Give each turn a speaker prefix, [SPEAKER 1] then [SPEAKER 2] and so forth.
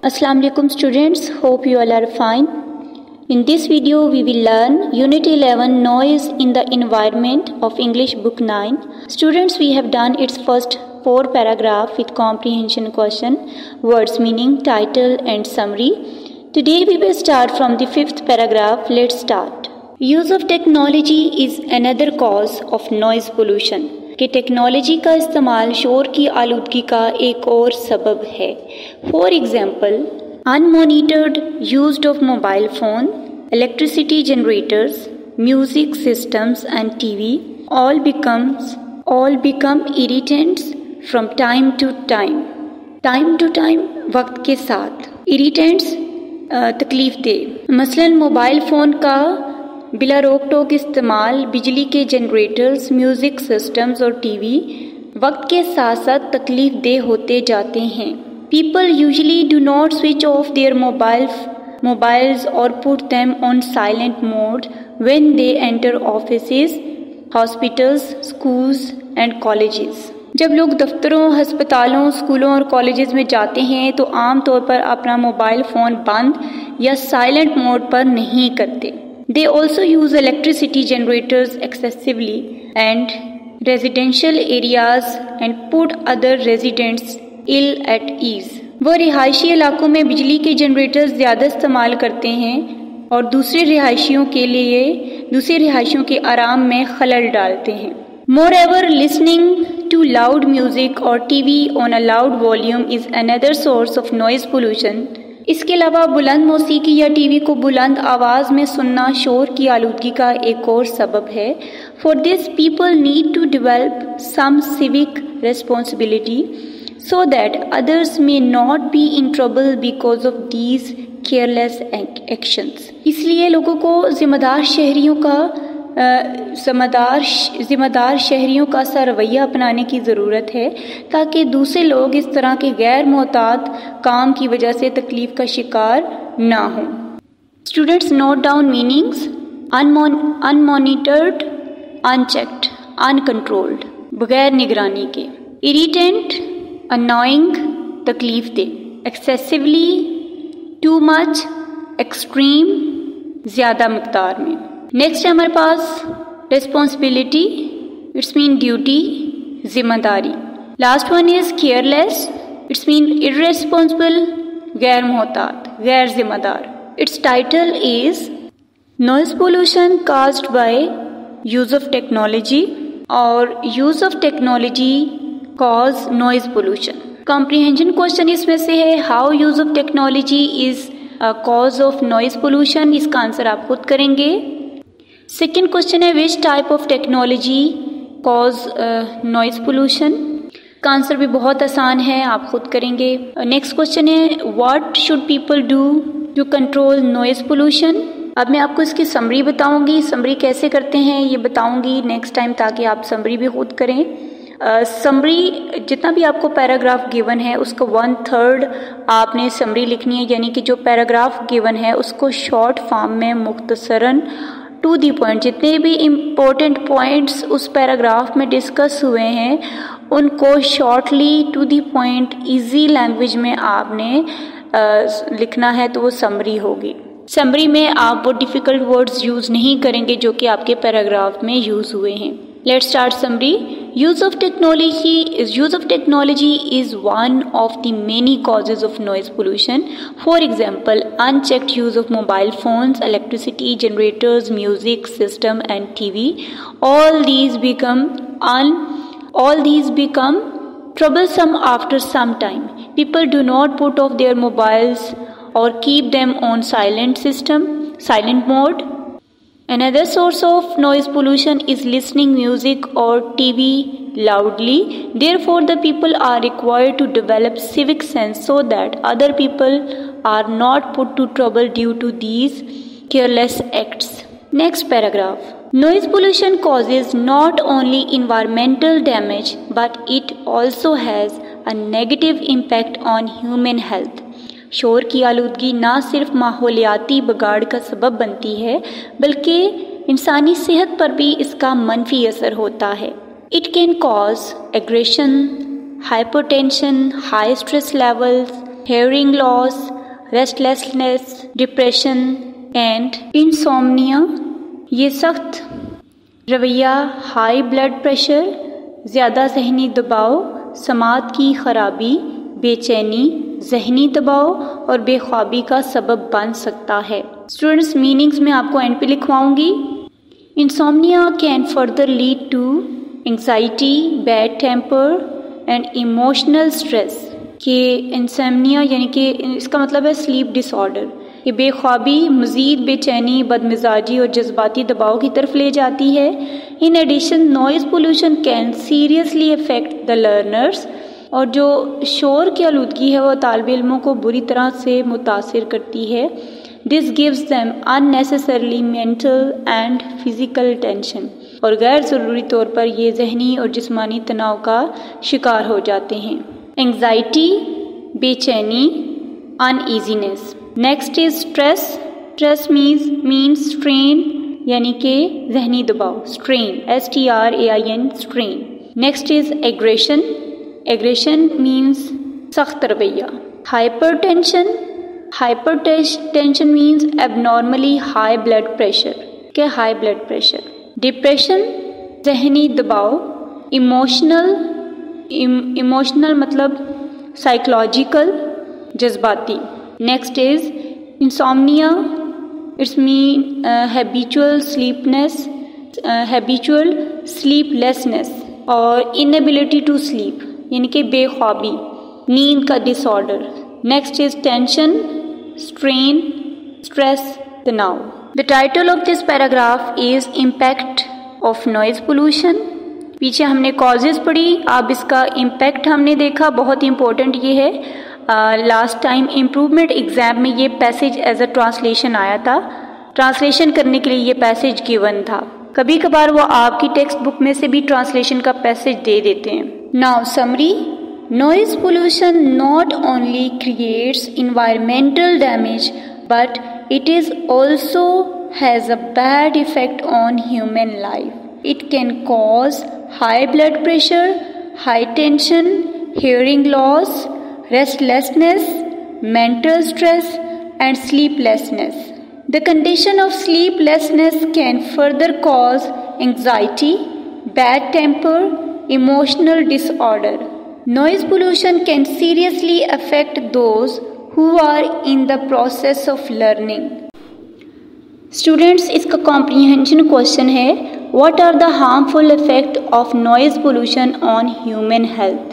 [SPEAKER 1] Assalamu alaikum students, hope you all are fine. In this video we will learn Unit 11 Noise in the Environment of English Book 9. Students, we have done its first 4 paragraph with comprehension question, words meaning, title and summary. Today we will start from the 5th paragraph. Let's start. Use of technology is another cause of noise pollution. कि technology का इस्तेमाल शोर की आलूदगी का एक और सबब है. For example, unmonitored use of mobile phone, electricity generators, music systems and TV all become irritants from time to time वक्त के साथ. इरिटेंट्स तकलीफ दे. मसलन मोबाइल फ़ोन का बिला रोक टोक इस्तेमाल, बिजली के जनरेटर्स, म्यूज़िक सिस्टम्स और टीवी वक्त के साथ साथ तकलीफ दे होते जाते हैं. People usually do not switch off their mobiles और put them on silent mode when they enter offices, hospitals, schools and colleges. जब लोग दफ्तरों, हस्पतालों, स्कूलों और कॉलेजेस में जाते हैं तो आम तौर पर अपना मोबाइल फ़ोन बंद या साइलेंट मोड पर नहीं करते. They also use electricity generators excessively and residential areas and put other residents ill at ease. वो रिहायशी इलाकों में बिजली के जनरेटर्स ज़्यादा इस्तेमाल करते हैं और दूसरे रिहायशियों के आराम में खलल डालते हैं. Moreover, listening to loud music or TV on a loud volume is another source of noise pollution. इसके अलावा बुलंद मौसीकी या टीवी को बुलंद आवाज़ में सुनना शोर की आलूदगी का एक और सबब है. For this people need to develop some civic responsibility so that others may not be in trouble because of these careless actions. इसलिए लोगों को जिम्मेदार शहरियों का सा रवैया अपनाने की ज़रूरत है ताकि दूसरे लोग इस तरह के गैर मोहतात काम की वजह से तकलीफ का शिकार ना हों. Students, note down meanings. Unmonitored, unchecked, uncontrolled, बगैर निगरानी के. इरिटेंट, अनोइंग, तकलीफ दे. एक्सेसिवली, टू मच, एक्सट्रीम, ज़्यादा मिकदार में. नेक्स्ट है हमारे पास रिस्पॉन्सिबिलिटी, इट्स मीन ड्यूटी, जिम्मेदारी. Last one is careless, it's mean irresponsible, गैर मोहतात, गैर जिम्मेदार. Its title is noise pollution caused by use of technology और use of technology cause noise pollution. Comprehension question इसमें से है how use of technology is cause of noise pollution. इसका answer आप खुद करेंगे. सेकेंड क्वेश्चन है which type of technology cause noise pollution. का आंसर भी बहुत आसान है, आप खुद करेंगे. नेक्स्ट क्वेश्चन है what should people do to control noise pollution. अब मैं आपको इसकी समरी बताऊंगी. समरी कैसे करते हैं ये बताऊंगी नेक्स्ट टाइम ताकि आप समरी भी खुद करें. समरी जितना भी आपको पैराग्राफ गिवन है उसका 1/3 आपने समरी लिखनी है, यानी कि जो पैराग्राफ गिवन है उसको शॉर्ट फॉर्म में मुख्तसरन टू दी पॉइंट जितने भी इम्पोर्टेंट पॉइंट्स उस पैराग्राफ में डिस्कस हुए हैं उनको shortly to the point easy language में आपने लिखना है, तो वो समरी होगी. समरी में आप वो डिफ़िकल्ट वर्ड्स यूज़ नहीं करेंगे जो कि आपके पैराग्राफ में यूज़ हुए हैं. Let's start summary. Use of technology is one of the many causes of noise pollution. For example, unchecked use of mobile phones, electricity generators, music system and TV. All these become troublesome after some time. People do not put off their mobiles or keep them on silent mode. Another source of noise pollution is listening music or TV loudly. Therefore, the people are required to develop civic sense so that other people are not put to trouble due to these careless acts. Next paragraph. Noise pollution causes not only environmental damage but it also has a negative impact on human health. शोर की आलूदगी ना सिर्फ माहौलियाती बिगाड़ का सबब बनती है बल्कि इंसानी सेहत पर भी इसका मनफी असर होता है. It can cause aggression, hypertension, high stress levels, hearing loss, restlessness, depression and insomnia। ये सख्त रवैया, हाई ब्लड प्रेशर, ज़्यादा जहनी दबाव, समात की खराबी, बेचैनी, जहनी दबाव और बेख्वाबी का सबब बन सकता है। स्टूडेंट्स, मीनिंग्स में आपको एंड पे लिखवाऊंगी। Insomnia can further lead to anxiety, bad temper and emotional stress. कि इंसोम्निया यानी कि इसका मतलब है स्लीप डिसऑर्डर। ये बेख्वाबी, मज़ीद बेचैनी, बदमिजाजी और जज्बाती दबाव की तरफ ले जाती है। In addition noise pollution can seriously affect the learners. और जो शोर की आलूदगी है वो तालिब इल्मों को बुरी तरह से मुतासिर करती है। This gives them unnecessarily mental and physical tension. और गैर ज़रूरी तौर पर ये जहनी और जिस्मानी तनाव का शिकार हो जाते हैं। एंग्जाइटी, बेचैनी, uneasiness. Next is stress. Stress means strain यानी कि जहनी दबाव, strain, STRAIN, strain. Next is aggression. Aggression means सख्त रवैया। Hypertension means abnormally high blood pressure के हाई ब्लड प्रेशर। डिप्रेशन, जहनी दबाव। इमोशनल मतलब साइकोलॉजिकल, जज्बाती। Next is insomnia. It's mean habitual sleeplessness और इनएबिलिटी टू स्लीप यानी कि बेख्वाबी, नींद का disorder. Next is tension, strain, stress, तनाव। The title of this paragraph is impact of noise pollution. पीछे हमने कॉजेज पढ़ी, अब इसका इम्पैक्ट हमने देखा। बहुत इंपॉर्टेंट ये है, लास्ट टाइम इम्प्रूवमेंट एग्जाम में ये पैसेज एज अ ट्रांसलेशन आया था। ट्रांसलेशन करने के लिए ये पैसेज गिवन था। कभी कभार वो आपकी टेक्स्ट बुक में से भी ट्रांसलेशन का पैसेज दे देते हैं। Now summary. Noise pollution not only creates environmental damage but it is also has a bad effect on human life. It can cause high blood pressure, high tension, hearing loss, restlessness, mental stress and sleeplessness. The condition of sleeplessness can further cause anxiety, bad temper, emotional disorder. Noise pollution can seriously affect those who are in the process of learning. Students, इसका comprehension question है, what are the harmful effects of noise pollution on human health?